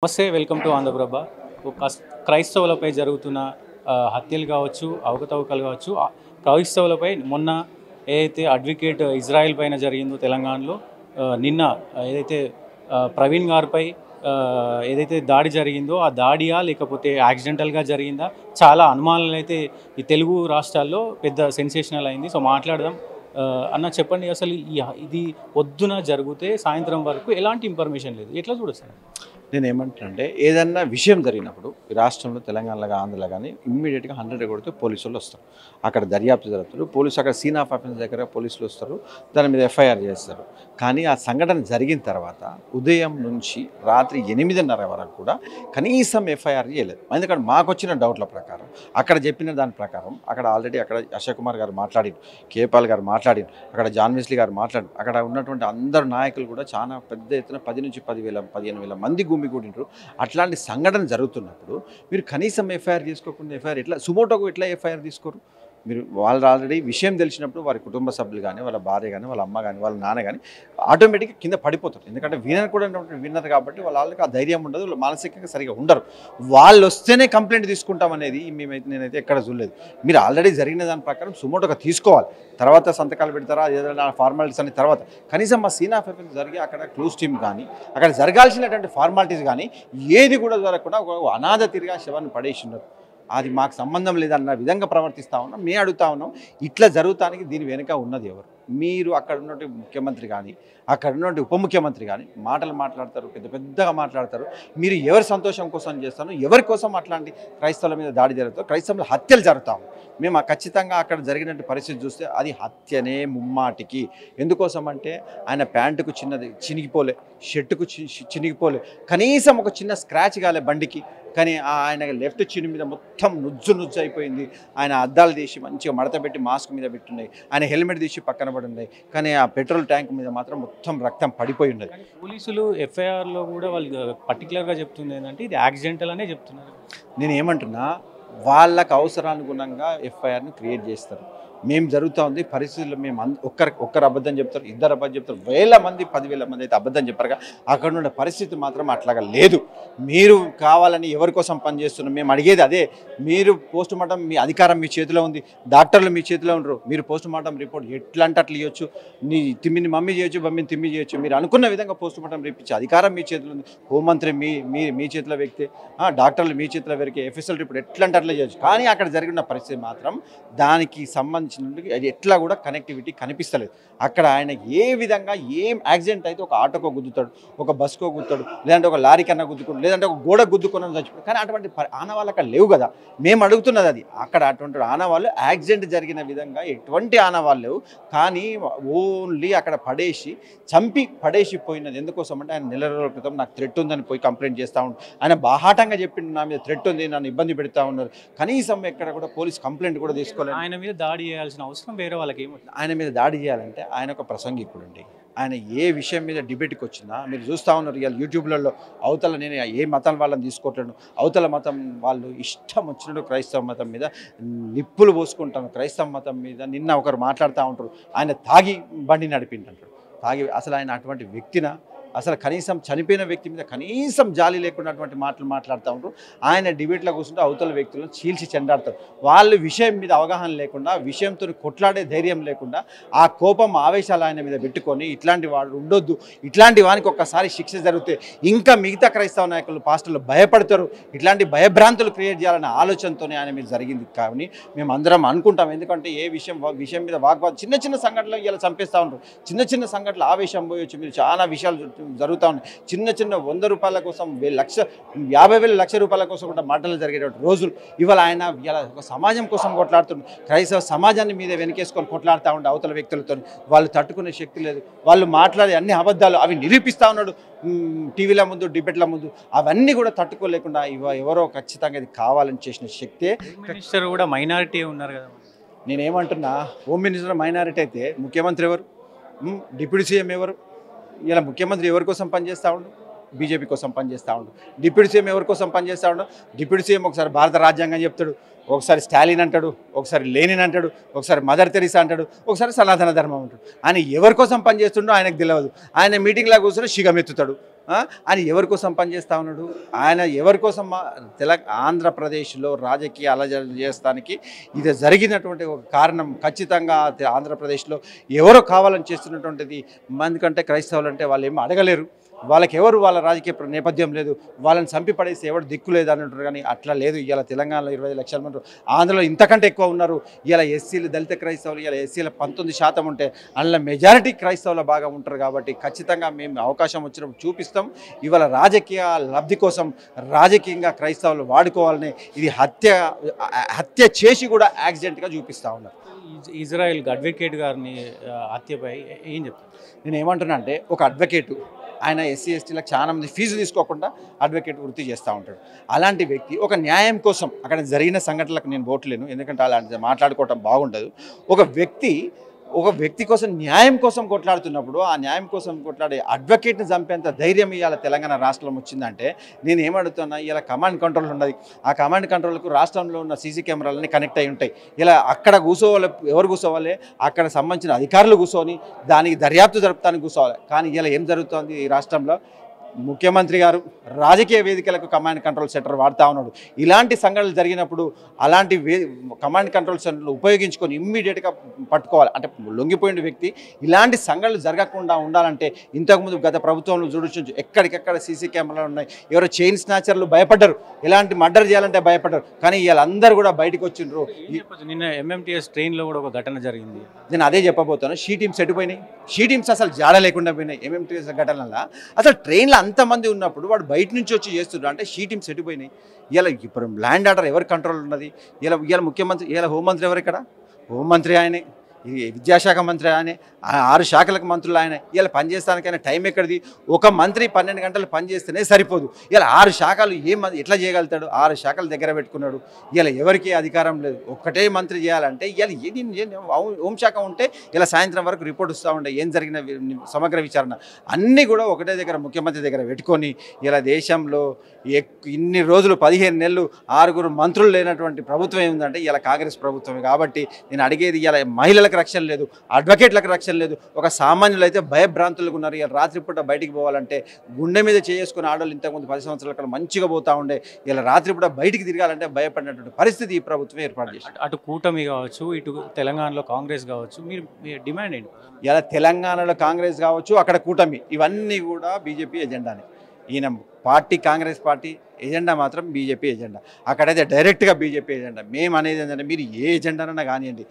నమస్తే, welcome to Andhraprabha. క్రైస్తవులపై జరుగుతున్న హత్యలు కావచ్చు, అవకతవకలు కావచ్చు. క్రైస్తవులపై మొన్న ఏదైతే అడ్వకేట్ ఇజ్రాయెల్ పైన జరిగిందో తెలంగాణలో, నిన్న ఏదైతే ప్రవీణ్ గారిపై ఏదైతే దాడి జరిగిందో, ఆ దాడియా లేకపోతే యాక్సిడెంటల్గా జరిగిందా, చాలా అనుమానాలు అయితే ఈ తెలుగు రాష్ట్రాల్లో పెద్ద సెన్సేషనల్ అయింది. సో మాట్లాడదాం. అన్న చెప్పండి, అసలు ఇది పొద్దున జరిగితే సాయంత్రం వరకు ఎలాంటి ఇన్ఫర్మేషన్ లేదు, ఎట్లా చూడొచ్చు? నేను ఏమంటానంటే, ఏదన్నా విషయం జరిగినప్పుడు ఈ రాష్ట్రంలో తెలంగాణలో ఆంధ్రలో కానీ ఇమ్మీడియట్గా 100 కొడితే పోలీసు వాళ్ళు వస్తారు. అక్కడ దర్యాప్తు జరుగుతారు, పోలీసు అక్కడ సీన్ ఆఫ్ అఫెన్స్ దగ్గర పోలీసులు వస్తారు, దాని మీద ఎఫ్ఐఆర్ చేస్తారు. కానీ ఆ సంఘటన జరిగిన తర్వాత ఉదయం నుంచి రాత్రి 8:30 వరకు కూడా కనీసం ఎఫ్ఐఆర్ చేయలేదు. ఎందుకంటే మాకు వచ్చిన డౌట్ల ప్రకారం, అక్కడ చెప్పిన దాని ప్రకారం, అక్కడ ఆల్రెడీ అక్కడ అశోక్ కుమార్ గారు మాట్లాడారు, కేపాల్ గారు మాట్లాడారు, అక్కడ జాన్ వెస్లీ గారు మాట్లాడారు, అక్కడ ఉన్నటువంటి అందరు నాయకులు కూడా చాలా పెద్ద ఎత్తున 10 నుంచి 10,000 15,000 మంది గుమిగూడినరు. అట్లాంటి సంఘటన జరుగుతున్నప్పుడు మీరు కనీసం ఎఫ్ఐఆర్ తీసుకోకుండా ఎఫ్ఐఆర్ ఎట్లా సుమోటోకు ఎట్లా ఎఫ్ఐఆర్ తీసుకోరు? మీరు వాళ్ళు ఆల్రెడీ విషయం తెలిసినప్పుడు వారి కుటుంబ సభ్యులు కానీ, వాళ్ళ భార్య కానీ, వాళ్ళ అమ్మ కానీ, వాళ్ళ నాన్న కానీ ఆటోమేటిక్గా కింద పడిపోతారు. ఎందుకంటే వినర్ కూడా విన్నర్ కాబట్టి వాళ్ళకి ఆ ధైర్యం ఉండదు, మానసికంగా సరిగా ఉండరు. వాళ్ళు వస్తేనే కంప్లైంట్ తీసుకుంటామనేది నేనైతే ఎక్కడ చూడలేదు. మీరు ఆల్రెడీ జరిగిన దాని ప్రకారం సుమోటోగా తీసుకోవాలి, తర్వాత సంతకాలు పెడతారా ఏదైనా ఫార్మాలిటీస్ అనే తర్వాత కనీసం మా సీన్ ఆఫ్ ఎఫెన్స్ జరిగి అక్కడ క్లూస్ టీమ్ కానీ, అక్కడ జరగాల్సినటువంటి ఫార్మాలిటీస్ కానీ ఏది కూడా జరగకుండా ఒక అనాథ తిరిగా శవాన్ని పడేసి ఉన్నారు. అది మాకు సంబంధం లేదన్న విధంగా ప్రవర్తిస్తూ ఉన్నాం. మేము అడుగుతా ఉన్నాం, ఇట్లా జరుగుతానికి దీని వెనుక ఉన్నది ఎవరు? మీరు అక్కడ ఉన్నటువంటి ముఖ్యమంత్రి కానీ, అక్కడ ఉన్నటువంటి ఉప ముఖ్యమంత్రి కానీ మాటలు మాట్లాడతారు, పెద్దగా మాట్లాడతారు. మీరు ఎవరి సంతోషం కోసం చేస్తాను, ఎవరి కోసం అట్లాంటి క్రైస్తవుల మీద దాడి జరుగుతారు, క్రైస్తవుల హత్యలు జరుగుతాము. మేము ఖచ్చితంగా అక్కడ జరిగినట్టు పరిస్థితి చూస్తే అది హత్యనే ముమ్మాటికి. ఎందుకోసం అంటే ఆయన ప్యాంటుకు చిన్నది చినిగిపోలే, షర్టుకు చినిగిపోలే, కనీసం ఒక చిన్న స్క్రాచ్ కాలే బండికి. కానీ ఆయన లెఫ్ట్ చిన్ని మీద మొత్తం నుజ్జు అయిపోయింది. ఆయన అద్దాలు తీసి మంచిగా మడత పెట్టి మాస్క్ మీద పెట్టున్నాయి, ఆయన హెల్మెట్ తీసి పక్కన పడి ఉన్నాయి. కానీ ఆ పెట్రోల్ ట్యాంక్ మీద మాత్రం మొత్తం రక్తం పడిపోయి ఉన్నది. పోలీసులు ఎఫ్ఐఆర్లో కూడా వాళ్ళు పర్టికులర్గా చెప్తుంది ఏంటంటే ఇది యాక్సిడెంటల్ అనే చెప్తున్నారు. నేను ఏమంటున్నా, వాళ్ళకు అవసరానుగుణంగా ఎఫ్ఐఆర్ని క్రియేట్ చేస్తారు. మేము జరుగుతూ ఉంది పరిస్థితుల్లో మేము ఒక్కరు అబద్ధం చెప్తారు, ఇద్దరు అబద్ధం చెప్తారు, 1000 మంది 10,000 మంది అయితే అబద్ధం చెప్పారుగా. అక్కడ ఉన్న పరిస్థితి మాత్రం అట్లాగా లేదు. మీరు కావాలని ఎవరి కోసం పనిచేస్తున్నారు? మేము అడిగేది అదే. మీరు పోస్ట్ మార్టం మీ అధికారం మీ చేతిలో ఉంది, డాక్టర్లు మీ చేతిలో ఉండరు. మీరు పోస్ట్ మార్టం రిపోర్ట్ ఎట్లా అంటే అట్లా ఇవ్వచ్చు. నీ తిమ్మిని మమ్మీ చేయొచ్చు, మమ్మీని తిమ్మి చేయొచ్చు. మీరు అనుకున్న విధంగా పోస్ట్ మార్టం రిపించే అధికారం మీ చేతిలో ఉంది. హోంమంత్రి మీ చేతిలో వ్యక్తే, డాక్టర్లు మీ చేతిలో వ్యక్తే, ఎఫ్ఎస్ఎల్ రిపోర్ట్ ఎట్లా అంటే అట్లా చేయొచ్చు. కానీ అక్కడ జరిగిన పరిస్థితి మాత్రం దానికి సంబంధించి అది ఎట్లా కూడా కనెక్టివిటీ కనిపిస్తలేదు. అక్కడ ఆయన ఏ విధంగా ఏం యాక్సిడెంట్ అయితే ఒక ఆటోకో గుద్దుతాడు, ఒక బస్కో గుద్దుతాడు, లేదంటే ఒక లారీ కన్నా గుద్దుకుంటాడు, లేదంటే ఒక గోడ గుద్దుకున్న చచ్చిపోతాడు. కానీ అటువంటి ఆనవాళ్ళు అక్కడ లేవు కదా. మేము అడుగుతున్నది అది. అక్కడ అటువంటి ఆనవాళ్ళు యాక్సిడెంట్ జరిగిన విధంగా ఎటువంటి ఆనవాళ్ళు లేవు. కానీ ఓన్లీ అక్కడ చంపి పడేసిపోయినది. ఎందుకోసం అంటే ఆయన నెల రోజుల క్రితం నాకు థ్రెట్ ఉందని పోయి కంప్లైంట్ చేస్తూ ఉంటాడు. ఆయన బాహాటంగా చెప్పిండు, నా మీద థ్రెట్ ఉంది, నన్ను ఇబ్బంది పెడతా ఉన్నారు. కనీసం ఎక్కడ కూడా పోలీస్ కంప్లైంట్ కూడా తీసుకోలేదు. ఆయన మీద దాడి చేయాల్సిన అవసరం వేరే వాళ్ళకి ఏమవుతుంది? ఆయన మీద దాడి చేయాలంటే ఆయన ఒక ప్రసంగికుడు అండి. ఆయన ఏ విషయం మీద డిబేట్కి వచ్చినా మీరు చూస్తూ ఉన్నారు. ఇవాళ యూట్యూబ్లలో అవతల నేను ఏ మతం వాళ్ళని తీసుకోవట్లేను, అవతల మతం వాళ్ళు ఇష్టం వచ్చినట్టు క్రైస్తవ మతం మీద నిప్పులు పోసుకుంటాను, క్రైస్తవ మతం మీద. నిన్న ఒకరు మాట్లాడుతూ ఉంటారు, ఆయన తాగి బండి నడిపింటారు. అసలు ఆయన అటువంటి వ్యక్తిన? అసలు కనీసం చనిపోయిన వ్యక్తి మీద కనీసం జాలి లేకున్నటువంటి మాటలు మాట్లాడుతూ ఉంటారు. ఆయన డిబేట్లో కూర్చుంటే అవతల వ్యక్తులను చీల్చి చెండాడతారు. వాళ్ళు విషయం మీద అవగాహన లేకుండా, విషయంతో కొట్లాడే ధైర్యం లేకుండా, ఆ కోపం ఆవేశాలు ఆయన మీద పెట్టుకొని ఇట్లాంటి వాడు ఉండొద్దు, ఇట్లాంటి వానికి ఒక్కసారి శిక్ష జరిగితే ఇంకా మిగతా క్రైస్తవ నాయకులు పాస్టర్లు భయపడతారు, ఇట్లాంటి భయభ్రాంతులు క్రియేట్ చేయాలనే ఆలోచనతోనే ఆయన మీద జరిగింది. కానీ మేము అందరం అనుకుంటాం, ఎందుకంటే ఏ విషయం మీద వాగ్వాదం, చిన్న సంఘటనలు ఇలా చంపేస్తూ ఉంటారు. చిన్న సంఘటనలు ఆవేశం పోయొచ్చు. మీరు చాలా విషయాలు జరుగుతూ ఉన్నాయి. చిన్న 100 రూపాయల కోసం 50,000 లక్ష రూపాయల కోసం కూడా మాటలు జరిగేటువంటి రోజులు. ఇవాళ ఆయన ఇలా ఒక సమాజం కోసం కొట్లాడుతున్నారు. క్రైస్తవ సమాజాన్ని మీద వెనకేసుకొని కొట్లాడుతూ ఉండే అవతల వ్యక్తులతో వాళ్ళు తట్టుకునే శక్తి లేదు. వాళ్ళు మాట్లాడే అన్ని అబద్ధాలు అవి నిరూపిస్తూ ఉన్నాడు టీవీల ముందు, డిబేట్ల ముందు. అవన్నీ కూడా తట్టుకోలేకుండా ఎవరో ఖచ్చితంగా ఇది కావాలని చేసిన శక్తే. మినిస్టర్ కూడా మైనారిటీ ఉన్నారు కదా. నేనేమంటున్నా, హోమ్ మినిస్టర్ మైనారిటీ అయితే ముఖ్యమంత్రి ఎవరు? డిప్యూటీ సీఎం ఎవరు? ఇలా ముఖ్యమంత్రి ఎవరి కోసం పనిచేస్తూ ఉండు? బీజేపీ కోసం పనిచేస్తూ ఉండు. డిప్యూటీ సీఎం ఎవరి కోసం పనిచేస్తూ ఉండు? డిప్యూటీ సీఎం ఒకసారి భారత రాజ్యాంగం చెప్తాడు, ఒకసారి స్టాలిన్ అంటాడు, ఒకసారి లెనిన్ అంటాడు, ఒకసారి మదర్ తెరీసా అంటాడు, ఒకసారి సనాతన ధర్మం అంటాడు. ఆయన ఎవరి కోసం పనిచేస్తుండో ఆయనకు తెలియదు. ఆయన మీటింగ్లో కూర్చొని శిగమెత్తుతాడు. ఆయన ఎవరి కోసం పనిచేస్తూ ఉన్నాడు? ఆయన ఎవరి కోసం ఆంధ్రప్రదేశ్లో రాజకీయ అలజడి చేస్తానికి ఇది జరిగినటువంటి ఒక కారణం ఖచ్చితంగా ఆంధ్రప్రదేశ్లో ఎవరో కావాలని చేస్తున్నటువంటిది. ఎందుకంటే క్రైస్తవులు అంటే వాళ్ళు ఏమీ అడగలేరు, వాళ్ళకి ఎవరు వాళ్ళ రాజకీయ నేపథ్యం లేదు, వాళ్ళని చంపి పడేసి ఎవరు దిక్కు లేదు అని అంటారు. కానీ అట్లా లేదు. ఇవాళ తెలంగాణలో 25 లక్షల మంది, ఆంధ్రలో ఇంతకంటే ఎక్కువ ఉన్నారు. ఇవాళ ఎస్సీలు, దళిత క్రైస్తవులు, ఇవాళ ఎస్సీల 19% ఉంటే అందులో మెజారిటీ క్రైస్తవుల బాగా ఉంటారు. కాబట్టి ఖచ్చితంగా మేము అవకాశం వచ్చినప్పుడు చూపిస్తాం. ఇవాళ రాజకీయ లబ్ధి కోసం రాజకీయంగా క్రైస్తవులు వాడుకోవాలని ఇది హత్య చేసి కూడా యాక్సిడెంట్గా చూపిస్తూ ఉన్నారు. ఇజ్రాయెల్ అడ్వకేట్ గారిని హత్యపై ఏం చెప్తారు? నేను ఏమంటున్నా అంటే, ఒక అడ్వకేటు ఆయన ఎస్సీ ఎస్టీలకు చాలా మంది ఫీజు తీసుకోకుండా అడ్వకేట్ వృత్తి చేస్తూ ఉంటాడు. అలాంటి వ్యక్తి ఒక న్యాయం కోసం, అక్కడ జరిగిన సంఘటనలకు నేను పోట్లేను, ఎందుకంటే అలాంటి మాట్లాడుకోవటం బాగుండదు. ఒక వ్యక్తి కోసం న్యాయం కోసం కొట్లాడుతున్నప్పుడు ఆ న్యాయం కోసం కొట్లాడే అడ్వకేట్ని చంపేంత ధైర్యం ఇవాళ తెలంగాణ రాష్ట్రం వచ్చిందంటే నేను ఏమడుగుతున్నా, ఇలా కమాండ్ కంట్రోల్ ఉన్నది. ఆ కమాండ్ కంట్రోల్కు రాష్ట్రంలో ఉన్న సీసీ కెమెరాలన్నీ కనెక్ట్ అయి ఉంటాయి. ఇలా అక్కడ కూర్చోవాలి, ఎవరు కూర్చోవాలి? అక్కడ సంబంధించిన అధికారులు కూర్చొని దానికి దర్యాప్తు జరుపుతానికి కూర్చోవాలి. కానీ ఇలా ఏం జరుగుతోంది ఈ రాష్ట్రంలో? ముఖ్యమంత్రి గారు రాజకీయ వేదికలకు కమాండ్ కంట్రోల్ సెంటర్ వాడుతూ ఉన్నాడు. ఇలాంటి సంఘటనలు జరిగినప్పుడు అలాంటి కమాండ్ కంట్రోల్ సెంటర్లు ఉపయోగించుకొని ఇమ్మీడియట్గా పట్టుకోవాలి. అంటే లొంగిపోయిన వ్యక్తి ఇలాంటి సంఘటనలు జరగకుండా ఉండాలంటే ఇంతకుముందు గత ప్రభుత్వంలో చూడొచ్చు, ఎక్కడికెక్కడ సీసీ కెమెరాలు ఉన్నాయి. ఎవరో చైన్ స్నాచర్లు భయపడ్డారు, ఎలాంటి మర్డర్ చేయాలంటే భయపడ్డారు. కానీ వీళ్ళందరూ కూడా బయటకు వచ్చిండ్రు. నిన్న ఎంఎంటీఎస్ ట్రైన్లో కూడా ఒక ఘటన జరిగింది. నేను అదే చెప్పబోతాను. షీ టీమ్స్ ఎటుపోయినాయి? షీ టీమ్స్ అసలు జాడ లేకుండా పోయినాయి. ఎంఎంటీఎస్ ఘటనలో అసలు ట్రైన్లో అంతమంది ఉన్నప్పుడు వాడు బయట నుంచి వచ్చి చేస్తున్నారు అంటే షీ టీమ్స్ ఎటుపోయినాయి? ఇలా ఇప్పుడు ల్యాండ్ ఆర్డర్ ఎవరి కంట్రోల్ ఉన్నది? ఇలా ముఖ్యమంత్రి, ఇలా హోంమంత్రి ఎవరు? ఇక్కడ హోంమంత్రి ఆయనే, విద్యాశాఖ మంత్రి ఆయనే, 6 శాఖలకు మంత్రులు ఆయన. ఇలా పనిచేస్తానికైనా టైం ఎక్కడిది? ఒక మంత్రి 12 గంటలు పనిచేస్తేనే సరిపోదు. ఇలా 6 శాఖలు ఎట్లా చేయగలుగుతాడు? 6 శాఖలు దగ్గర పెట్టుకున్నాడు. ఇలా ఎవరికి అధికారం లేదు. ఒక్కటే మంత్రి చేయాలంటే ఇలా హోంశాఖ ఉంటే ఇలా సాయంత్రం వరకు రిపోర్ట్ వస్తూ ఉండే ఏం జరిగిన సమగ్ర విచారణ అన్నీ కూడా ఒకటే దగ్గర ముఖ్యమంత్రి దగ్గర పెట్టుకొని ఇలా దేశంలో ఇన్ని రోజులు 15 నెలలు 6 మంత్రులు లేనటువంటి ప్రభుత్వం ఏముందంటే ఇలా కాంగ్రెస్ ప్రభుత్వమే. కాబట్టి నేను అడిగేది, ఇలా మహిళలకు రక్షణ లేదు, అడ్వకేట్లకు రక్షణ లేదు. ఒక సామాన్యులు అయితే భయభ్రాంతులకు ఉన్నారు. ఇలా రాత్రిపూట బయటికి పోవాలంటే గుండె మీద చేసుకుని ఆడవాళ్ళు ఇంతకుముందు 10 సంవత్సరాల కన్నా మంచిగా పోతూ ఉండే, ఇలా రాత్రిపూట బయటికి తిరగాలంటే భయపడినటువంటి పరిస్థితి ఈ ప్రభుత్వం ఏర్పాటు చేసింది. అటు కూటమి కావచ్చు, ఇటు తెలంగాణలో కాంగ్రెస్ కావచ్చు, మీరు డిమాండ్ ఏంటి? ఇలా తెలంగాణలో కాంగ్రెస్ కావచ్చు, అక్కడ కూటమి, ఇవన్నీ కూడా బీజేపీ ఎజెండానే. ఈయన పార్టీ కాంగ్రెస్ పార్టీ ఎజెండా మాత్రం బీజేపీ ఎజెండా. అక్కడైతే డైరెక్ట్గా బీజేపీ ఎజెండా. మేము అనేది ఏంటంటే, మీరు ఏ ఎజెండానైనా కానివ్వండి,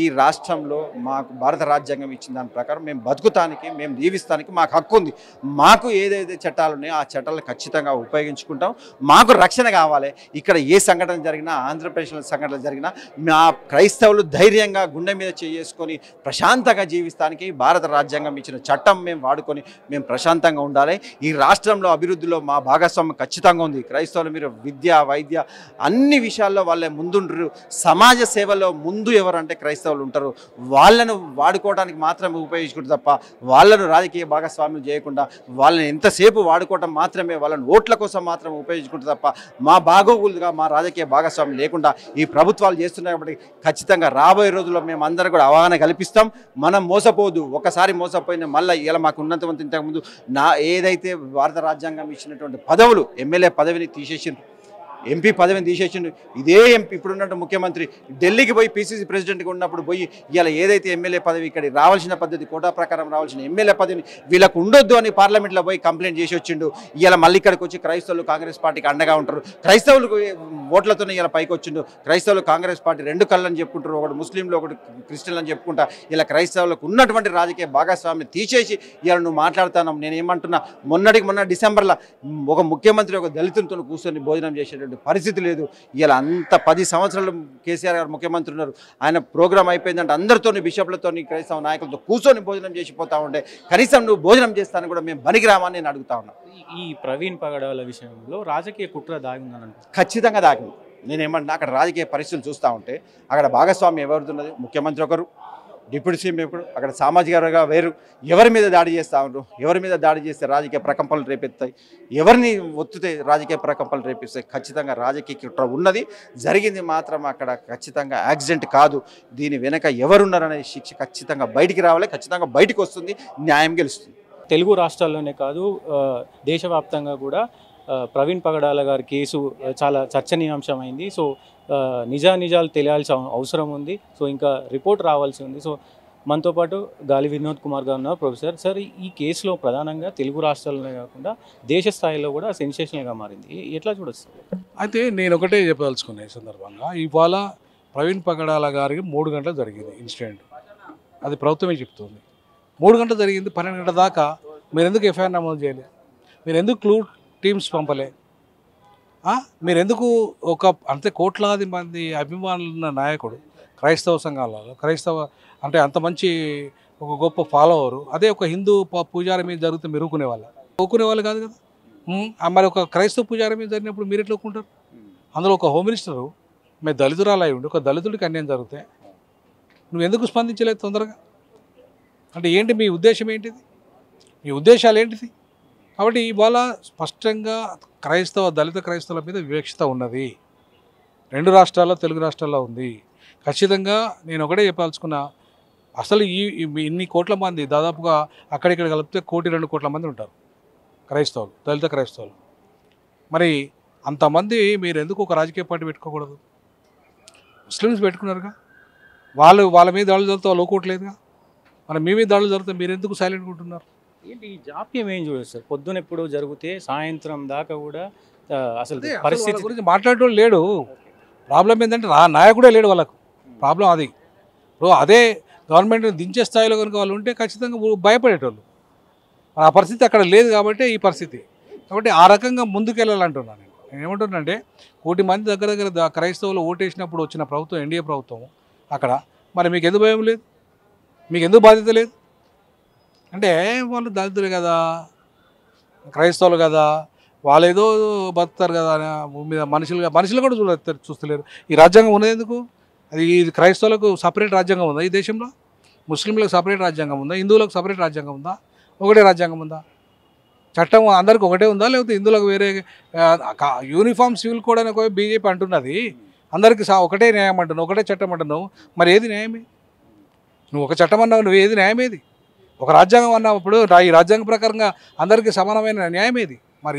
ఈ రాష్ట్రంలో మాకు భారత రాజ్యాంగం ఇచ్చిన దాని ప్రకారం మేము బతుకుతానికి, మేము జీవిస్తానికి మాకు హక్కు ఉంది. మాకు ఏదైతే చట్టాలు ఉన్నాయో ఆ చట్టాలను ఖచ్చితంగా ఉపయోగించుకుంటాం. మాకు రక్షణ కావాలి. ఇక్కడ ఏ సంఘటన జరిగినా, ఆంధ్రప్రదేశ్లో సంఘటన జరిగినా మా క్రైస్తవులు ధైర్యంగా గుండె మీద చేసుకొని ప్రశాంతంగా జీవిస్తానికి భారత రాజ్యాంగం ఇచ్చిన చట్టం మేము వాడుకొని మేము ప్రశాంతంగా ఉండాలి. ఈ రాష్ట్రంలో అభివృద్ధిలో మా భాగస్వామ్యం ఖచ్చితంగా ఉంది. క్రైస్తవులు మీరు విద్య, వైద్య అన్ని విషయాల్లో వాళ్ళే ముందుంటారు. సమాజ సేవలో ముందు ఎవరంటే క్రైస్తవులు ఉంటారు. వాళ్ళను వాడుకోవడానికి మాత్రమే ఉపయోగించుకుంటారు తప్ప వాళ్ళను రాజకీయ భాగస్వామ్యం చేయకుండా వాళ్ళని ఎంతసేపు వాడుకోవటం మాత్రమే, వాళ్ళని ఓట్ల కోసం మాత్రమే ఉపయోగించుకుంటారు తప్ప మా బాగోగులుగా మా రాజకీయ భాగస్వామ్యం లేకుండా ఈ ప్రభుత్వాలు చేస్తున్నాయి. కాబట్టి ఖచ్చితంగా రాబోయే రోజుల్లో మేము అందరూ కూడా అవగాహన కల్పిస్తాం. మనం మోసపోదు. ఒకసారి మోసపోయిన మళ్ళీ ఇలా మాకు ఉన్నంత ఇంతకుముందు ఏదైతే భారత రాజ్యాంగం ఇచ్చినటువంటి పదవులు, ఎమ్మెల్యే పదవిని తీసేసిండ్రు, ఎంపీ పదవిని తీసేసిండు. ఇదే ఎంపీ ఇప్పుడున్నట్టు ముఖ్యమంత్రి ఢిల్లీకి పోయి పీసీసీ ప్రెసిడెంట్గా ఉన్నప్పుడు పోయి ఇలా ఏదైతే ఎమ్మెల్యే పదవి ఇక్కడ రావాల్సిన పద్ధతి, కోటా ప్రకారం రావాల్సిన ఎమ్మెల్యే పదవిని వీళ్ళకు ఉండొద్దు అని పార్లమెంట్లో పోయి కంప్లైంట్ చేసి వచ్చిండు. ఇలా మళ్ళీ ఇక్కడికి వచ్చి క్రైస్తవులు కాంగ్రెస్ పార్టీకి అండగా ఉంటారు. క్రైస్తవులకు ఓట్లతోనే ఇలా పైకి వచ్చిండు. క్రైస్తవులు కాంగ్రెస్ పార్టీ 2 కళ్ళని చెప్పుకుంటారు, ఒకటి ముస్లింలు ఒకటి క్రిస్టియన్లు అని చెప్పుకుంటా ఇలా క్రైస్తవులకు ఉన్నటువంటి రాజకీయ భాగస్వామిని తీసేసి ఇలా నువ్వు మాట్లాడుతున్నావు. నేను ఏమంటున్నా, మొన్న డిసెంబర్లో ఒక ముఖ్యమంత్రి ఒక దళితులతో కూర్చొని భోజనం చేసేటట్టు పరిస్థితి లేదు. ఇలా అంత 10 సంవత్సరాలు కేసీఆర్ గారు ముఖ్యమంత్రి ఉన్నారు. ఆయన ప్రోగ్రామ్ అయిపోయిందంటే అందరితో, బిషప్లతో, క్రైస్తవ నాయకులతో కూర్చొని భోజనం చేసిపోతా ఉండే. కనీసం నువ్వు భోజనం చేస్తాను కూడా మేము పనికిరామని నేను అడుగుతా ఉన్నా. ఈ ప్రవీణ్ పగడాల విషయంలో రాజకీయ కుట్ర దాగిందని ఖచ్చితంగా దాగింది. నేనేమన్నా అక్కడ రాజకీయ పరిస్థితులు చూస్తూ ఉంటే అక్కడ భాగస్వామ్యం ఎవరితున్నది? ముఖ్యమంత్రి ఒకరు, డిప్యూటీ సీఎం ఒకరు, అక్కడ సామాజిక వర్గంగా వేరు. ఎవరి మీద దాడి చేస్తూ ఉంటారు? ఎవరి మీద దాడి చేస్తే రాజకీయ ప్రకంపనలు రేపెత్తాయి? ఎవరిని ఒత్తితే రాజకీయ ప్రకంపనలు రేపిస్తాయి? ఖచ్చితంగా రాజకీయ కుట్ర ఉన్నది. జరిగింది మాత్రం అక్కడ ఖచ్చితంగా యాక్సిడెంట్ కాదు. దీని వెనక ఎవరున్నారనే శిక్ష ఖచ్చితంగా బయటికి రావాలి. ఖచ్చితంగా బయటికి వస్తుంది. న్యాయం గెలుస్తుంది. తెలుగు రాష్ట్రాల్లోనే కాదు దేశవ్యాప్తంగా కూడా ప్రవీణ్ పగడాల గారి కేసు చాలా చర్చనీయాంశమైంది. సో నిజాలు తెలియాల్సిన అవసరం ఉంది. సో ఇంకా రిపోర్ట్ రావాల్సి ఉంది. సో మనతో పాటు గాలి వినోద్ కుమార్ గారు ఉన్నారు. ప్రొఫెసర్ సార్, ఈ కేసులో ప్రధానంగా తెలుగు రాష్ట్రాలనే కాకుండా దేశ స్థాయిలో కూడా సెన్సేషనల్గా మారింది. ఎట్లా చూడొచ్చు? అయితే నేను ఒకటే చెప్పదలుచుకున్నా ఈ సందర్భంగా, ఇవాళ ప్రవీణ్ పగడాల గారికి 3 గంటలు జరిగింది ఇన్సిడెంట్. అది ప్రభుత్వమే చెప్తుంది. 3 గంటలు జరిగింది, 12 గంటల దాకా మీరు ఎందుకు ఎఫ్ఐఆర్ నమోదు చేయలే? మీరు ఎందుకు క్లూ టీమ్స్ పంపలే? మీరు ఎందుకు అంతే కోట్లాది మంది అభిమానులున్న నాయకుడు, క్రైస్తవ సంఘాలలో అంటే అంత మంచి ఒక గొప్ప ఫాలోవరు, అదే ఒక హిందూ పూజారి మీద జరిగితే మీరు ఊకునేవాళ్ళు కాదు కదా. మరి ఒక క్రైస్తవ పూజారి మీద జరిగినప్పుడు మీరు ఎట్లా ఒప్పుకుంటారు? అందులో ఒక హోమ్ మినిస్టరు మీరు దళితురాలు అయి ఉండి ఒక దళితుడికి అన్యాయం జరిగితే నువ్వు ఎందుకు స్పందించలేదు తొందరగా? అంటే ఏంటి మీ ఉద్దేశం? ఏంటిది మీ ఉద్దేశాలు ఏంటిది? కాబట్టి ఇవాళ స్పష్టంగా దళిత క్రైస్తవుల మీద వివక్షత ఉన్నది. 2 రాష్ట్రాల్లో, తెలుగు రాష్ట్రాల్లో ఉంది. ఖచ్చితంగా నేను ఒకటే చెప్పాల్సుకున్నా, అసలు ఇన్ని కోట్ల మంది, దాదాపుగా అక్కడిక్కడ కలిపితే 1-2 కోట్ల మంది ఉంటారు క్రైస్తవులు, దళిత క్రైస్తవులు. మరి అంతమంది మీరు ఎందుకు ఒక రాజకీయ పార్టీ పెట్టుకోకూడదు? ముస్లిమ్స్ పెట్టుకున్నారుగా, వాళ్ళ మీద దాడులు జరిగితే వాళ్ళు ఒప్పుకోవట్లేదుగా. మరి మీ మీద దాడులు జరిగితే మీరు ఎందుకు సైలెంట్గా ఉంటున్నారు? ఏంటి ఈ జాప్యం ఏం చూడదు సార్? పొద్దున ఎప్పుడో జరిగితే సాయంత్రం దాకా కూడా అసలు పరిస్థితి పరిస్థితి గురించి మాట్లాడటం లేడు. ప్రాబ్లం ఏంటంటే నాయకుడే లేడు వాళ్ళకు. ప్రాబ్లం అది. ఇప్పుడు అదే గవర్నమెంట్ని దించే స్థాయిలో కనుక వాళ్ళు ఉంటే ఖచ్చితంగా భయపడేటోళ్ళు. ఆ పరిస్థితి అక్కడ లేదు కాబట్టి ఈ పరిస్థితి. కాబట్టి ఆ రకంగా ముందుకెళ్ళాలంటున్నాను నేను ఏమంటున్నానంటే, 1 కోటి మంది దగ్గర క్రైస్తవులు ఓటేసినప్పుడు వచ్చిన ప్రభుత్వం, ఎన్డీఏ ప్రభుత్వం అక్కడ, మరి మీకు ఎందుకు భయం లేదు? మీకు ఎందుకు బాధ్యత లేదు? అంటే వాళ్ళు దళితులు కదా, క్రైస్తవులు కదా, వాళ్ళు ఏదో బతుకుతారు కదా భూమి మీద, మనుషులు కూడా చూస్తలేరు. ఈ రాజ్యాంగం ఉన్నది ఎందుకు? ఇది క్రైస్తవులకు సపరేట్ రాజ్యాంగం ఉందా ఈ దేశంలో? ముస్లింలకు సపరేట్ రాజ్యాంగం ఉందా? హిందువులకు సపరేట్ రాజ్యాంగం ఉందా? ఒకటే రాజ్యాంగం ఉందా? చట్టం అందరికి ఒకటే ఉందా? లేకపోతే హిందువులకు వేరే యూనిఫామ్ సివిల్ కోడ్ అని బీజేపీ అంటున్నది. అందరికీ ఒకటే న్యాయం అంటున్నావు, ఒకటే చట్టం అంటున్నావు. మరి ఏది న్యాయమే? నువ్వు ఒక చట్టం అన్నావు, నువ్వు ఏది న్యాయమేది? ఒక రాజ్యాంగం అన్నప్పుడు ఈ రాజ్యాంగం ప్రకారంగా అందరికీ సమానమైన న్యాయం ఏది? మరి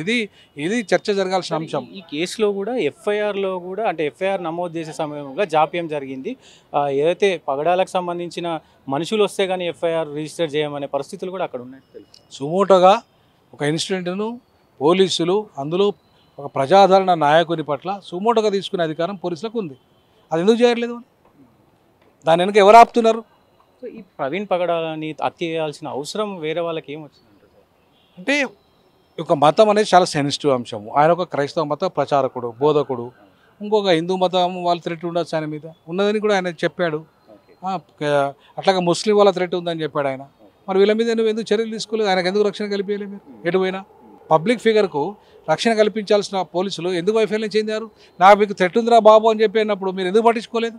ఇది చర్చ జరగాల్సిన అంశం. ఈ కేసులో కూడా ఎఫ్ఐఆర్లో కూడా, అంటే ఎఫ్ఐఆర్ నమోదు చేసే సమయంలో జాప్యం జరిగింది. ఏదైతే పగడాలకు సంబంధించిన మనుషులు వస్తే కానీ ఎఫ్ఐఆర్ రిజిస్టర్ చేయమనే పరిస్థితులు కూడా అక్కడ ఉన్నాయి. సుమోటోగా ఒక ఇన్సిడెంట్ను పోలీసులు, అందులో ఒక ప్రజాదరణ నాయకుని పట్ల సుమోటోగా తీసుకునే అధికారం పోలీసులకు ఉంది. అది ఎందుకు చేయట్లేదు? దాని వెనుక ఎవరు ఆపుతున్నారు? సో ఈ ప్రవీణ్ పగడాలని హత్య చేయాల్సిన అవసరం వేరే వాళ్ళకి ఏమొచ్చిందంటారు? అంటే ఒక మతం అనేది చాలా సెన్సిటివ్ అంశము. ఆయన ఒక క్రైస్తవ మత ప్రచారకుడు, బోధకుడు. ఇంకొక హిందూ మతం వాళ్ళ థ్రెట్ ఉండొచ్చు ఆయన మీద, ఉన్నదని కూడా ఆయన చెప్పాడు. అట్లాగే ముస్లిం వాళ్ళ థ్రెట్ ఉందని చెప్పాడు ఆయన. మరి వీళ్ళ మీద నువ్వు ఎందుకు చర్యలు తీసుకోలేదు? ఆయనకు ఎందుకు రక్షణ కల్పించలేదు? మీరు ఎటు పోయినా పబ్లిక్ ఫిగర్కు రక్షణ కల్పించాల్సిన పోలీసులు ఎందుకు వైఫల్యం చెందారు? మీకు థ్రెట్ ఉందిరా బాబు అని చెప్పినప్పుడు మీరు ఎందుకు పట్టించుకోలేదు?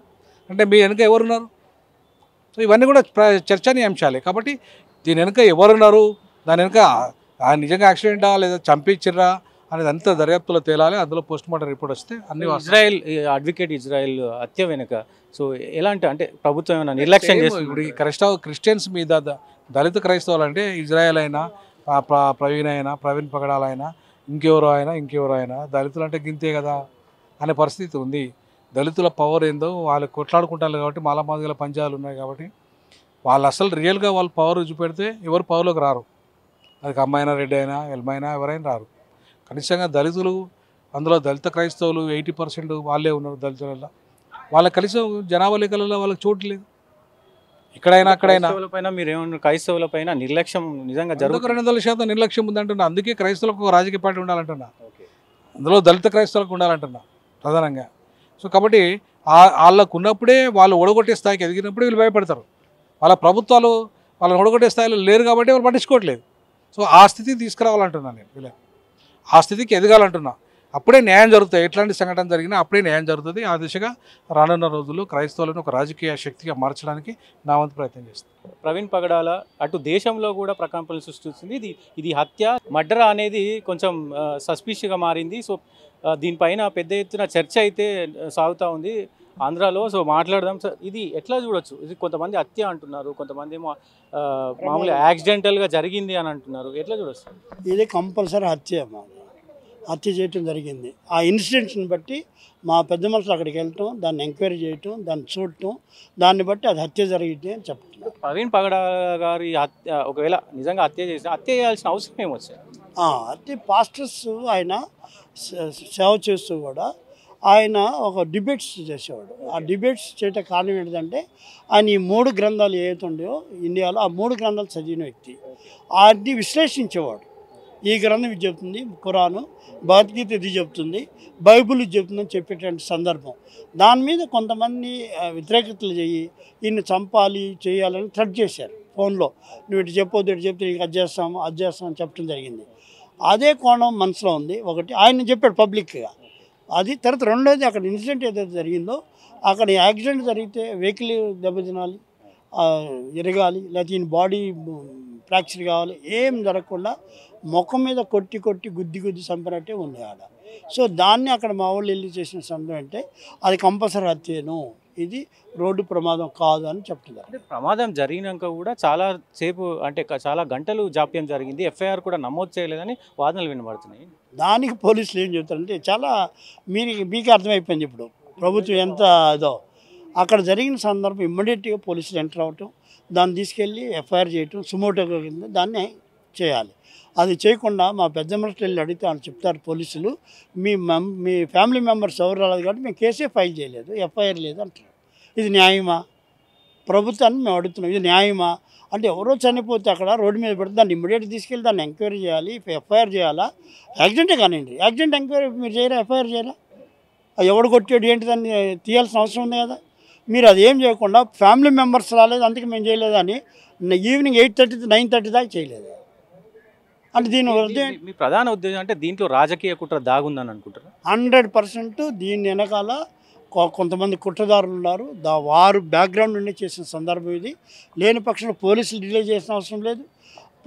అంటే మీ వెనుక ఎవరున్నారు? సో ఇవన్నీ కూడా చర్చనీయాంశాలే. కాబట్టి దీని వెనుక ఎవరున్నారు, దాని వెనుక నిజంగా యాక్సిడెంటా లేదా చంపించిర్రా అనేది అంతా దర్యాప్తులో తేలాలి. అందులో పోస్ట్ మార్టం రిపోర్ట్ వస్తే అన్ని అడ్వకేట్ ఇజ్రాయెల్ హత్య వెనుక సో ఎలాంటి, అంటే ప్రభుత్వం ఏమైనా నిర్లక్ష్యం చేస్తుంది? ఇప్పుడు క్రిస్టియన్స్ మీద దళిత క్రైస్తవులు అంటే ఇజ్రాయెల్ అయినా, ప్రవీణ్ పగడాలైనా, ఇంకెవరో అయినా దళితులు అంటే గింతే కదా అనే పరిస్థితి ఉంది. దళితుల పవర్ ఏందో వాళ్ళు కొట్లాడుకుంటారు కాబట్టి, మాలమాదిగల పంచాలు ఉన్నాయి కాబట్టి వాళ్ళు అసలు రియల్గా వాళ్ళు పవర్ చూపెడితే ఎవరు పవర్లోకి రారు. అది అమ్మాయినా, రెడ్డి అయినా, ఎల్మైనా ఎవరైనా రారు. కనిష్టంగా దళితులు, అందులో దళిత క్రైస్తవులు 80% వాళ్ళే ఉన్నారు దళితులలో. వాళ్ళకి కనీసం జనాభా లెక్కలలో వాళ్ళకి చోటు లేదు. ఇక్కడైనా అక్కడైనా క్రైస్తవుల పైన నిర్లక్ష్యం నిజంగా జరుగుతుంది. 200% నిర్లక్ష్యం ఉందంటున్నా. అందుకే క్రైస్తవులకు ఒక రాజకీయ పార్టీ ఉండాలంటున్నా, అందులో దళిత క్రైస్తవులకు ఉండాలంటున్నా ప్రధానంగా. సో కాబట్టి వాళ్ళకు ఉన్నప్పుడే, వాళ్ళు ఓడగొట్టే స్థాయికి ఎదిగినప్పుడే వీళ్ళు భయపడతారు. వాళ్ళ ప్రభుత్వాలు వాళ్ళని ఓడగొట్టే స్థాయిలో లేరు కాబట్టి వాళ్ళు పట్టించుకోవట్లేదు. సో ఆ స్థితికి తీసుకురావాలంటున్నాను నేను. వీళ్ళ ఆ స్థితికి ఎదగాలంటున్నా. అప్పుడే న్యాయం జరుగుతుంది. ఎట్లాంటి సంఘటన జరిగినా అప్పుడే న్యాయం జరుగుతుంది. ఆ దిశగా రానున్న రోజుల్లో క్రైస్తవులను ఒక రాజకీయ శక్తిగా మార్చడానికి నా వంతు ప్రయత్నం చేస్తాను. ప్రవీణ్ పగడాల అటు దేశంలో కూడా ప్రకంపనలు సృష్టిస్తుంది. ఇది హత్య, మర్డర్ అనేది కొంచెం సస్పిషియస్గా మారింది. సో దీనిపైన పెద్ద ఎత్తున చర్చ అయితే సాగుతూ ఉంది. ఆంధ్రాలో. సో మాట్లాడదాం సార్, ఇది ఎట్లా చూడొచ్చు? ఇది కొంతమంది హత్య అంటున్నారు, కొంతమంది ఏమో మామూలుగా యాక్సిడెంటల్గా జరిగింది అని అంటున్నారు. ఎట్లా చూడొచ్చు? ఇది కంపల్సరీ హత్య మాది. హత్య చేయటం జరిగింది. ఆ ఇన్సిడెంట్స్ని బట్టి మా పెద్ద మనుషులు అక్కడికి వెళ్ళటం, దాన్ని ఎంక్వైరీ చేయటం, దాన్ని చూడటం, దాన్ని బట్టి అది హత్య జరిగింది అని చెప్తున్నారు. ప్రవీణ్ పగడాల గారి హత్య ఒకవేళ నిజంగా హత్య చేస్తే హత్య చేయాల్సిన అవసరం ఏమొచ్చాయి? అంటే పాస్టర్స్ ఆయన సేవ చేస్తూ కూడా ఆయన ఒక డిబేట్స్ చేసేవాడు. ఆ డిబేట్స్ చేయటం కారణం ఏంటంటే ఆయన ఈ 3 గ్రంథాలు ఏవైతే ఉండేవో ఇండియాలో ఆ 3 గ్రంథాలు చదివిన వ్యక్తి. అది విశ్లేషించేవాడు. ఈ గ్రంథం ఇది చెప్తుంది, ఖురాను, భగవద్గీత ఇది చెప్తుంది, బైబుల్ ఇది చెప్తుందని చెప్పేటువంటి సందర్భం. దాని మీద కొంతమంది వ్యతిరేకతలు చెయ్యి ఈయన్ని చంపాలి చేయాలని థ్రెట్ చేశారు ఫోన్లో. నువ్వు ఇటు చెప్పొద్దు, ఇటు చెప్తే నీకు అది చేస్తాము అని చెప్పడం జరిగింది. అదే కోణం మనసులో ఉంది. ఒకటి ఆయన చెప్పాడు పబ్లిక్గా. అది తర్వాత రెండోది అక్కడ ఇన్సిడెంట్ ఏదైతే జరిగిందో అక్కడ యాక్సిడెంట్ జరిగితే వెహికల్ దెబ్బతినాలి, ఎరగాలి, లేకపోతే ఈయన బాడీ ఫ్రాక్చర్ కావాలి, ఏం జరగకుండా ముఖం మీద కొట్టి గుద్ది చంపినట్టే ఉంది ఆడ. సో దాన్ని అక్కడ మా వాళ్ళు వెళ్ళి చేసిన సందర్భం అంటే అది కంపల్సరీ హత్యను, ఇది రోడ్డు ప్రమాదం కాదు అని చెప్తున్నారు. అంటే ప్రమాదం జరిగినాక కూడా చాలా సేపు అంటే చాలా గంటలు జాప్యం జరిగింది, ఎఫ్ఐఆర్ కూడా నమోదు చేయలేదని వాదనలు వినబడుతున్నాయి. దానికి పోలీసులు ఏం చెప్తారంటే చాలా మీకు అర్థమైపోయింది ఇప్పుడు ప్రభుత్వం ఎంత ఇదో. అక్కడ జరిగిన సందర్భం ఇమ్మీడియట్గా పోలీసులు ఎంటర్ అవ్వటం, దాన్ని తీసుకెళ్ళి ఎఫ్ఐఆర్ చేయటం, సుమోటో కింద దాన్ని చేయాలి. అది చేయకుండా మా పెద్ద మనుషులు వెళ్ళి అడిగితే వాళ్ళు చెప్తారు పోలీసులు, మీ ఫ్యామిలీ మెంబర్స్ ఎవరు రాలేదు కాబట్టి మేము కేసే ఫైల్ చేయలేదు, ఎఫ్ఐఆర్ లేదు అంటారు. ఇది న్యాయమా? ప్రభుత్వాన్ని మేము అడుగుతున్నాం, ఇది న్యాయమా? అంటే ఎవరో చనిపోతే అక్కడ రోడ్డు మీద పెడితే దాన్ని ఇమ్మీడియట్గా తీసుకెళ్ళి దాన్ని ఎంక్వైరీ చేయాలి, ఎఫ్ఐఆర్ చేయాలా? యాక్సిడెంటే కానివ్వండి, యాక్సిడెంట్ ఎంక్వైరీ మీరు చేయరా, ఎఫ్ఐఆర్ చేయరా? ఎవడు కొట్టాడు ఏంటి దాన్ని తీయాల్సిన అవసరం ఉంది కదా. మీరు అది ఏం చేయకుండా ఫ్యామిలీ మెంబర్స్ రాలేదు అందుకే మేము చేయలేదని ఈవినింగ్ 8:30 to 9:30 దాకా చేయలేదు. అంటే దీని మీ ప్రధాన ఉద్దేశం అంటే దీంట్లో రాజకీయ కుట్ర దాగుందని అనుకుంటారు? 100% దీని వెనకాల కొంతమంది కుట్రదారులు ఉన్నారు. వారు బ్యాక్గ్రౌండ్ నుండి చేసిన సందర్భం ఇది. లేని పక్షంలో పోలీసులు డిలే చేసిన అవసరం లేదు.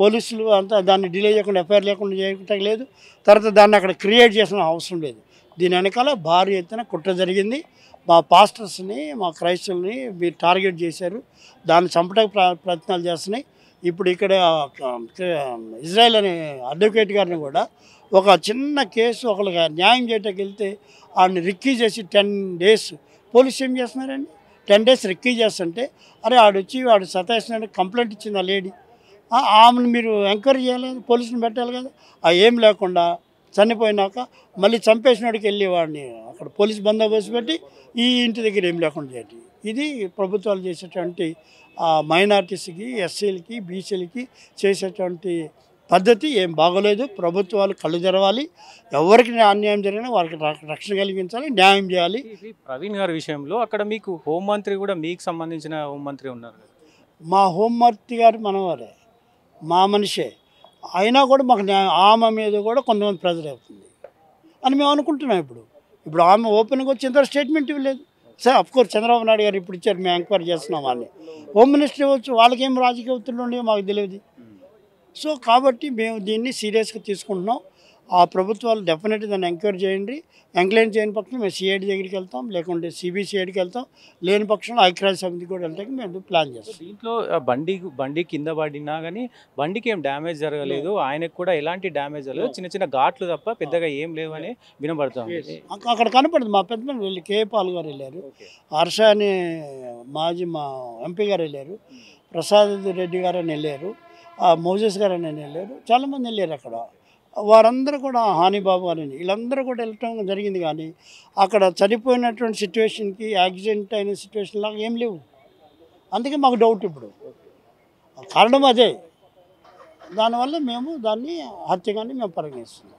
పోలీసులు అంతా దాన్ని డిలే చేయకుండా ఎఫ్ఐఆర్ లేకుండా చేయటం లేదు. తర్వాత దాన్ని అక్కడ క్రియేట్ చేసిన అవసరం లేదు. దీని వెనకాల భారీ ఎత్తున కుట్ర జరిగింది. మా పాస్టర్స్ని, మా క్రైస్తవుల్ని మీరు టార్గెట్ చేశారు. దాన్ని చంపడానికి ప్రయత్నాలు చేస్తున్నాయి. ఇప్పుడు ఇక్కడ ఇజ్రాయెల్ అనే అడ్వకేట్ గారిని కూడా ఒక చిన్న కేసు ఒకరికి న్యాయం చేయడానికి వెళ్తే వాడిని రిక్కీ చేసి 10 days పోలీసు ఏం చేస్తున్నారండి, 10 days రిక్కీ చేస్తుంటే అరే వాడు సతాయిస్తున్నాడు కంప్లైంట్ ఇచ్చింది ఆ లేడీ. ఆమెను మీరు ఎంక్వైరీ చేయాలి, పోలీసుని పెట్టాలి కదా. ఏం లేకుండా చనిపోయినాక మళ్ళీ చంపేసినోడికి వెళ్ళి వాడిని అక్కడ పోలీసు బందోబస్తు పెట్టి ఈ ఇంటి దగ్గర ఏం లేకుండా చేయండి. ఇది ప్రభుత్వాలు చేసేటువంటి మైనార్టీస్కి, ఎస్సీలకి, బీసీలకి చేసేటువంటి పద్ధతి ఏం బాగోలేదు. ప్రభుత్వాలు కళ్ళు తెరవాలి. ఎవరికి అన్యాయం జరిగినా వారికి రక్షణ కలిగించాలి, న్యాయం చేయాలి. ప్రవీణ్ గారి విషయంలో అక్కడ మీకు హోంమంత్రి కూడా మీకు సంబంధించిన హోంమంత్రి ఉన్నారు. మా హోంమంత్రి గారు మనవారే, మా మనిషే. అయినా కూడా మాకు ఆమె మీద కూడా కొంతమంది ప్రెజర్ అవుతుంది అని మేము అనుకుంటున్నాం. ఇప్పుడు ఆమె ఓపెన్గా వచ్చి ఇంత స్టేట్మెంట్ ఇవ్వలేదు. సార్ అఫ్కోర్స్ చంద్రబాబు నాయుడు గారు ఇప్పుడు ఇచ్చారు, మేము ఎంక్వైరీ చేస్తున్నాం వాళ్ళని. హోమ్ మినిస్టర్ ఇవ్వచ్చు, వాళ్ళకేం రాజకీయ ఒత్తిళ్ళు ఉండేవి మాకు తెలియదు. సో కాబట్టి మేము దీన్ని సీరియస్గా తీసుకుంటున్నాం. ఆ ప్రభుత్వాలు డెఫినెట్గా దాన్ని ఎంక్వైరీ చేయండి. ఎంక్వైరీ చేయని పక్షంలో మేము సిఐడి దగ్గరికి వెళ్తాం, లేకుంటే సిబిసిఐడికి వెళ్తాం. లేని పక్షంలో ఐక్యరాజ్య సమితి కూడా వెళ్తాకి మేము ప్లాన్ చేస్తాం. దీంట్లో బండి కింద పడినా కానీ బండికి ఏం డ్యామేజ్ జరగలేదు, ఆయనకు కూడా ఎలాంటి డ్యామేజ్ జరగలేదు, చిన్న చిన్న ఘాట్లు తప్ప పెద్దగా ఏం లేవు అని వినబడతాం. అక్కడ కనపడదు. మా పెద్ద వెళ్ళి కేపాల్ గారు వెళ్ళారు, హర్ష అనే మా ఎంపీ గారు వెళ్ళారు, ప్రసాద్ రెడ్డి గారు అని వెళ్ళారు, మోజెస్ గారు అని వెళ్ళారు, చాలామంది వెళ్ళారు. అక్కడ వారందరూ కూడా హానిబాబు గారని వీళ్ళందరూ కూడా వెళ్ళటం జరిగింది. కానీ అక్కడ చనిపోయినటువంటి సిచ్యువేషన్కి, యాక్సిడెంట్ అయిన సిచ్యువేషన్ లాగా ఏం లేవు. అందుకే మాకు డౌట్. ఇప్పుడు కారణం అదే. దానివల్ల మేము దాన్ని హత్యగానే మేము పరిగణిస్తున్నాం.